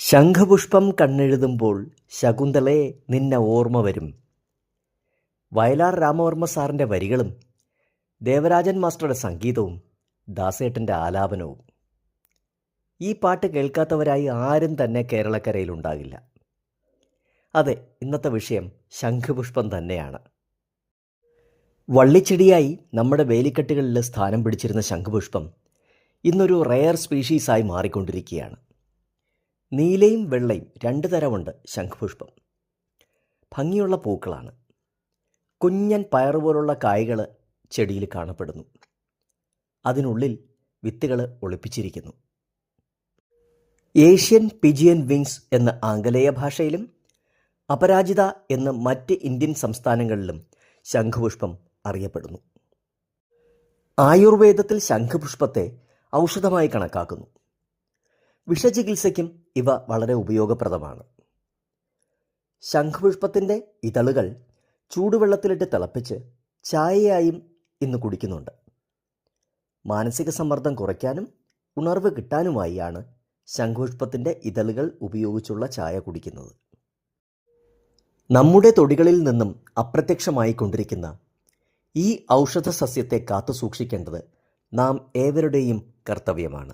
ശംഖപുഷ്പം കണ്ണെഴുതുമ്പോൾ ശകുന്തളേ നിന്നെ ഓർമ്മ വരും. വയലാർ രാമവർമ്മ സാറിൻ്റെ വരികളും ദേവരാജൻ മാസ്റ്ററുടെ സംഗീതവും ദാസേട്ടൻ്റെ ആലാപനവും. ഈ പാട്ട് കേൾക്കാത്തവരായി ആരും തന്നെ കേരളക്കരയിലുണ്ടാകില്ല. അതെ, ഇന്നത്തെ വിഷയം ശംഖപുഷ്പം തന്നെയാണ്. വള്ളിച്ചെടിയായി നമ്മുടെ വേലിക്കെട്ടുകളിൽ സ്ഥാനം പിടിച്ചിരുന്ന ശംഖപുഷ്പം ഇന്നൊരു റെയർ സ്പീഷീസായി മാറിക്കൊണ്ടിരിക്കുകയാണ്. നീലയും വെള്ളയും രണ്ട് തരമുണ്ട് ശംഖപുഷ്പം. ഭംഗിയുള്ള പൂക്കളാണ്. കുഞ്ഞൻ പയറുപോലുള്ള കായ്കൾ ചെടിയിൽ കാണപ്പെടുന്നു. അതിനുള്ളിൽ വിത്തുകൾ ഒളിപ്പിച്ചിരിക്കുന്നു. ഏഷ്യൻ പിജിയൻ വിങ്സ് എന്ന ആംഗലേയ ഭാഷയിലും അപരാജിത എന്ന് മറ്റ് ഇന്ത്യൻ സംസ്ഥാനങ്ങളിലും ശംഖപുഷ്പം അറിയപ്പെടുന്നു. ആയുർവേദത്തിൽ ശംഖപുഷ്പത്തെ ഔഷധമായി കണക്കാക്കുന്നു. വിഷചികിത്സയ്ക്കും ഇവ വളരെ ഉപയോഗപ്രദമാണ്. ശംഖപുഷ്പത്തിൻ്റെ ഇതളുകൾ ചൂടുവെള്ളത്തിലിട്ട് തിളപ്പിച്ച് ചായയായും ഇന്ന് കുടിക്കുന്നുണ്ട്. മാനസിക സമ്മർദ്ദം കുറയ്ക്കാനും ഉണർവ് കിട്ടാനുമായാണ് ശംഖപുഷ്പത്തിൻ്റെ ഇതളുകൾ ഉപയോഗിച്ചുള്ള ചായ കുടിക്കുന്നത്. നമ്മുടെ തൊടികളിൽ നിന്നും അപ്രത്യക്ഷമായി കൊണ്ടിരിക്കുന്ന ഈ ഔഷധ സസ്യത്തെ കാത്തു സൂക്ഷിക്കേണ്ടത് നാം ഏവരുടെയും കർത്തവ്യമാണ്.